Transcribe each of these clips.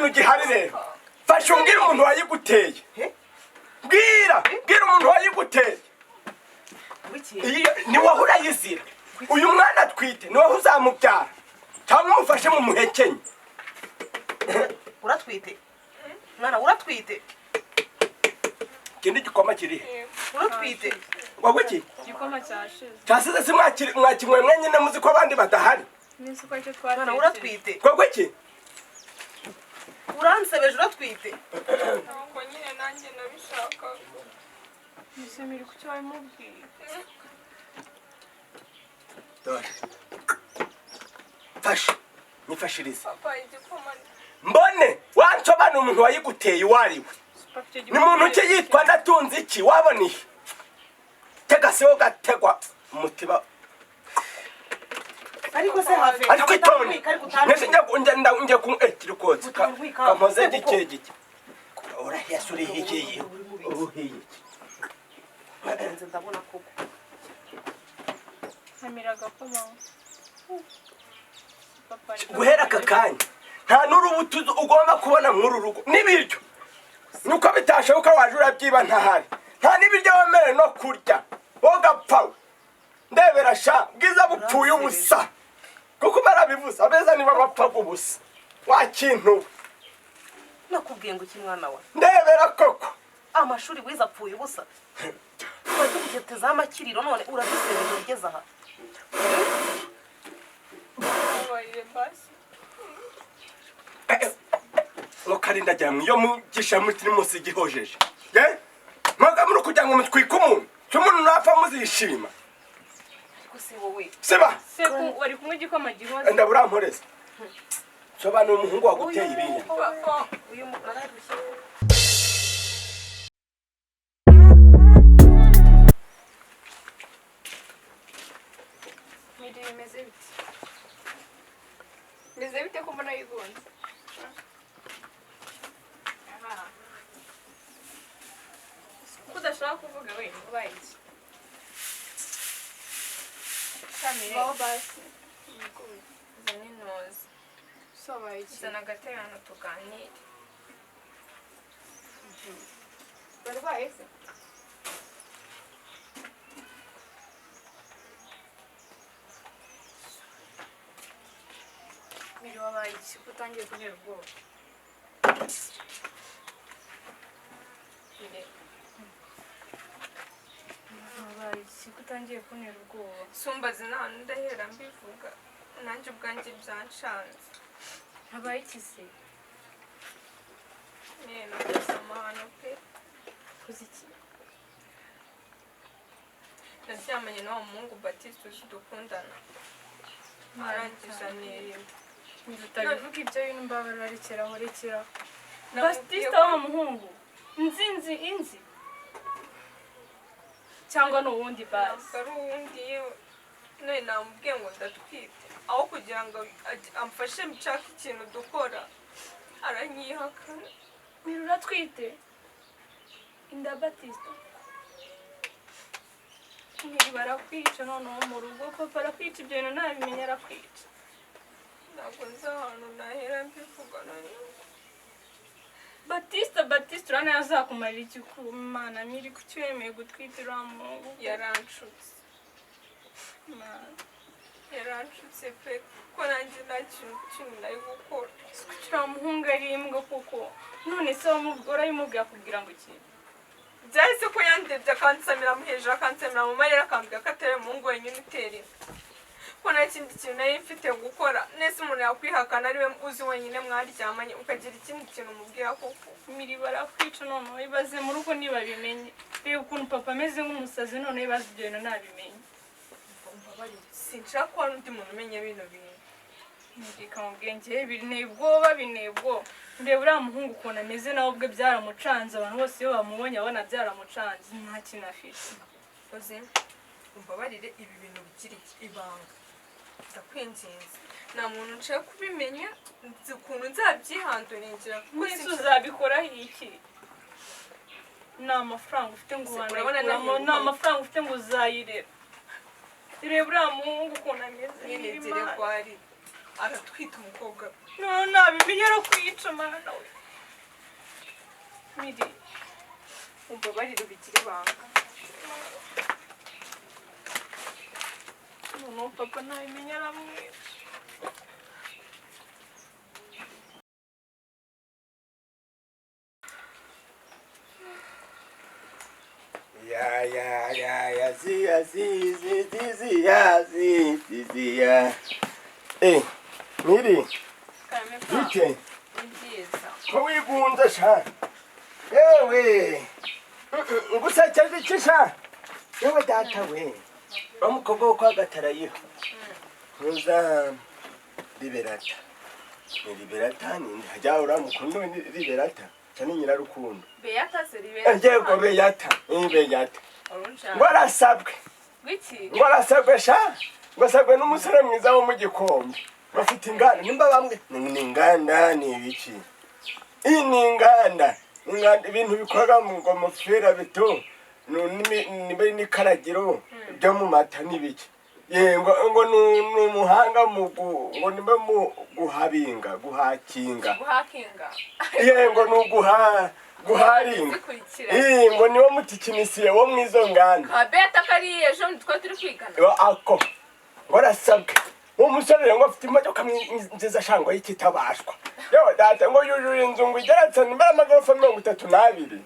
kintu gihari rero fasha umbwira umuntu wayiguteye bwira umuntu wayiguteye ni wowe urayizira uyu mwana atwite ni wowe uzamubyara cyangwa umufashe mu muhekenye uratwite mwana uratwite kindi gikoma kiri uratwite wowe iki igikoma cyashize cyasize si mwakinywe mwenyine muzi ko abandi badahari nisi ko cyo twatetse mwana uratwite wowe iki uransebeje uratwite ntabwo nyine nanjye nabishaka nisemiri ku cyo wabimubwiye dore fasha nyifashirize papa igikoma mbone wansobana umuntu wayiguteye wariwe ni muntu ki yitwa ndatunze iki waboniye tega siho gategwa umutiba ariko se hafi ariko itoni nese njya ku kiri kozi kamoze gike urahese urihigiye uruhiye nagenze ndabona koko nkamiraga ko mama papa guhera aka kanya nta n'urubuto ugomba kubona muri rugo n'ibiryo nuko bitashoboka waje urabyiba ntahari nta n'ibiryo wemere no kurya wogapfa ndebera sha bwiza bupfuye ubusa kuko barabivuze abeza niba bapfa ubusa wakintu nakubwiye ngo iki mwana wa ndebera koko amashuri wiza apfuye ubusa uradukugetezaho amakiriro none uradusebeje ugeze aha mukarinda jamwe yo mugisha muri musi gihojeje mwaga muri kugira ngo mutwike umuntu cy'umuntu napfa muzishima gusa wowe seba seku wari kumwe igikoma gihoze ndaburamporeza soba ni umuhungu waguteye ibinya uyu mugara rushya meze bite ko mbona yigonze udashaka kuvuga we ubaye iki kamere baho basi zane noza sobaye iki zana agaterano tuganire barwaye se miri wabaye iki utangiye kuntera ubwoba wabaye iki utangiye kuntera ubwoba sumbazi nta ndahera mbivuga nanjye ubwanjye byanshanze habaye iki se nakoze amahano pe uzi iki naryamanye n'uwo muhungu Baptiste uzi dukundana arangije anirimba utabivuga ibyo bintu mbabara rekeraho rekeraho Baptiste wa muhungu inzi cyangwa ni uwundi basi ari uwundi yewe none namubwiye ngo ndatwite aho kugira ngo amfashe nshaka ikintu dukora aranyihakana mira uratwite Inda Baptiste miri barakwica noneho mu rugo papa arakwica ibyo bintu ntabimenya arakwica ntabwo nzi ahantu nahera mbivuga nayo Baptiste urana yazakumarira iki ku mana miri kuki wemeye gutwitira umuhungu yaranshutse yaranshutse pe ko nanjye nta kintu kimwe nari gukora kugira umuhungu ari imbwa kuko none se urayimubwira kugira ngo iki byahise ko yandebye akansamira mu hejuru akansamira mu marira akambwira ko atari umuhungu wenyine utera inda ko nta kindi kintu nari mfite gukora nese umuntu yakwihakana ariwe uzi wenyine mwaryamanye ukagira ikindi kintu umubwira koko miri barakwica noneho ibaze mu rugo ntibabimenye reba ukuntu papa ameze nk'umusazi noneho ibaze ibyo bintu ntabimenye sinshaka ko hari undi muntu umenya bino bintu reka mubwire njyewe bineye ubwoba ndeba uriya muhungu ukuntu ameze nawe ubwe byaramucanze abantu bose iyo bamubonye abona byaramucanze nta kintu afite uzi umbabarire ibi bintu bigira ibanga ndakwinginze nta muntu nshaka kubimenya nzi ukuntu nzabyihandurira mwese uzabikoraho iki ni amafaranga ufite ngo uhanaguramo ni amafaranga ufite ngo uzayirera reba uriya muhungu ukuntu ameze nyine ko ari aratwita umukobwa no nabimenye no kwica mana we miri umbabarire ubigire ibanga no papa nabimenye aramwica Miri, Karame bite? ni byiza Ko wigunze sha? Yewe. Ngusekeje iki sha? Yewe data we. Umukobwa wo kwa Gatarayiho. Ntuza liberata. Ni liberata ni hajya uramukundo ni liberata. Cyane nyirarukundo. Beata se Beata Yego Beata. Ni Beata. urunja Ngwarasabwe. wiki Ngwarasabwe sha? Ngwasabwe n'umusore mwiza wo mu gikombe. Bafite inganda nimba bamwe ni inganda ni ibiki? Iyi ni inganda ibintu bikorwa mu ngomofera bito nibe n'ikaragiro byo mu mata n'ibiki ngo n'umuhanga ngo nibe mu guhakinga ngo n'uguharinga ngo niwo mutikinisiye wo mwizo nganda Beata kariye ejo nitwa turi kwigana ako ngorasabwe umusore ngo afite imodoka nziza shango y'ikitabashwa yewe data ngo yujuje inzu ngo igeretse nimba amagorofa 32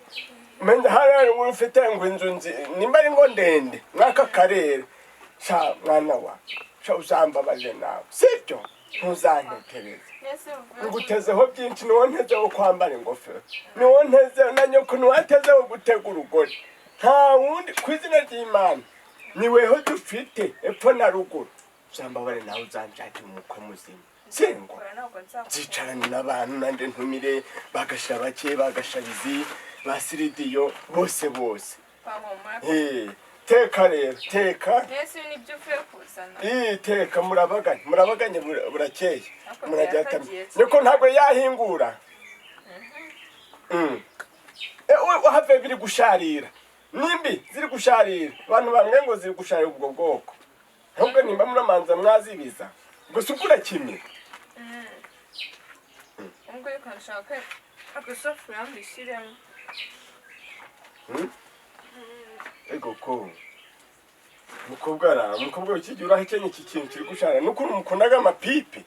mende hano ngo ufite ngo inzu nimba ari ngo ndende mwaka karere sha mwana wa sha uzambabaje nawe sibyo ntuzantekereze ngutezeho byinshi niwo ntezeho kwambara ingofero niwo nteze na nyoko niwatezeho gutega urugori nta wundi ku izina ry'Imana niweho dufite epfo na ruguru uzambabare nawe uzanshakira umukwe muzima sengo zicarane n'abantu nande ntumire bagashira bake bagashabizi basiridiyo bose teka rero teka Yesu nibyo uvuye kuzana teka murabaganye burakeye murajyata niko ntabwo yahingura wahave biri gusharira nimbi ziri gusharira abantu bamwe ngo ziri gusharira ubwo bwoko ahubwo nimba muramanza mwazibiza gusa ukura kimwe ubwo reka nshaka agasafuriya mbishyiremo ego ko umukobwa w'ikigihe urahekenye iki kintu kiri gushara n'ukuntu mukundaga amapipi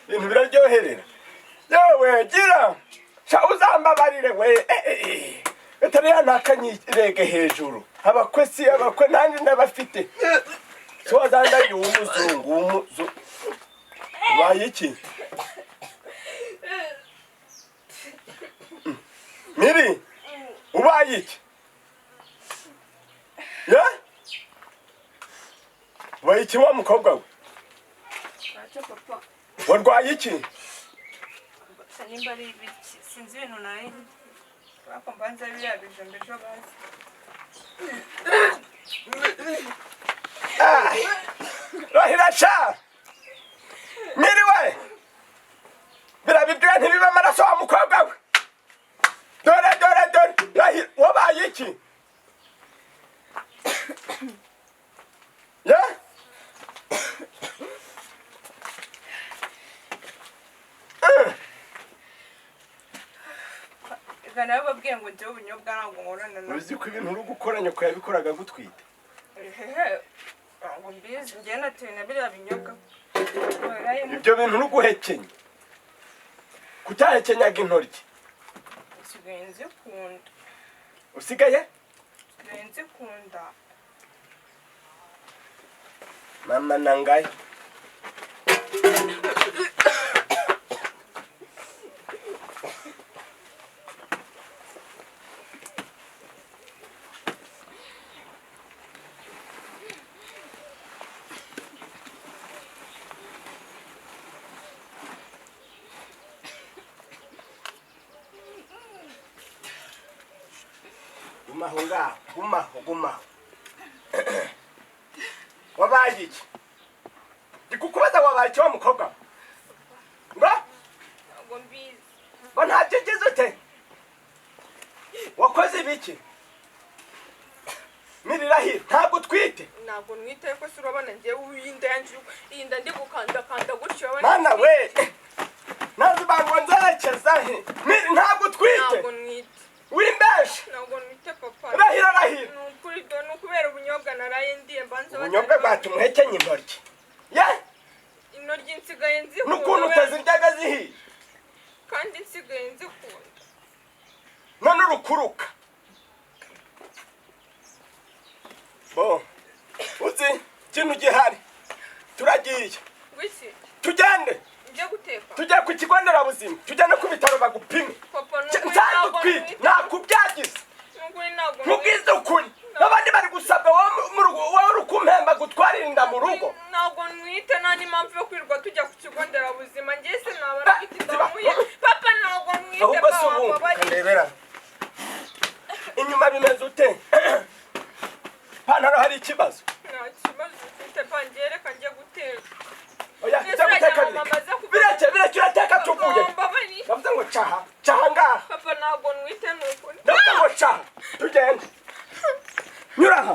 ibintu biraryoherera yewe gira sha uzambabarire we etariya ntakanyirege hejuru abakwe nanjye ndabafite so wazandagiye umuzungu ubaye iki Miri ubaye iki ya ubaye iki wa mukobwa we warwaye iki nimba ari ibiki sinzi ibintu nari bako mbanza birabije mbejo bazi rahira sha Miri we birabibwira ntibibe amaraso wa mukobwa we dore rahira wabaye iki ya gana bababwiye ngo njye ubunyobwa ntabwo ngorana na uzi ko ibintu uri gukora nyoko yabikoraga gutwita ngo mbizi njye natewe na biriya binyobwa ibyo bintu uri guhekenya kutahekenyaga intoryi usigaye nzikunda usigaye nzikunda mama nangaye gumaho wabaye iki ndikukubaza wabaye iki wa mukobwa ntabwo mbizi ngo ntacyo ugize ute wakoze ibiki mirirahira ntabwo utwite ntabwo nwite ko se urabona njyewe Inda yanjye iyi Nda ndi gukandakanda gutyo mana we nazi bango nzerekeza he ntabwo utwite ntabwo nwite wimbeshe ntabwo nwite papa rahira ni ukuri do ni ukubera ubunyobwa naraye ndiye mbanza ubunyobwa bwatumuhekenye intoryi ye intoryi nsigaye nzikunda n'ukuntu utaziryaga zihiye kandi nsigaye nzikunda none urukuruka bo uzi ikintu gihari turagiye wiki tugende njye guteka tujye ku kigo nderabuzima tujyane ku bitaro bagupime papa ntabwo utwite nakubyagize nukuri ntabwo nkubwize ukuri n'abandi bari gusabwa wowe uri kumpemba gutwarira inda mu rugo ntabwo nwite nta n'impamvu yo kwirirwa tujya ku kigo nderabuzima njye se naba nafite indamuye papa ntabwo nwite ahubwo si ubu kandebera inyuma bimeze ute ipantaro hari ikibazo nta kibazo ufite pangiye reka njye guteka oya njya guteka bireke urateka tuvuye ndavuze ngo caha ngaha papa ntabwo nwite ni ukuri ndavuze ngo caha tugende nyura aha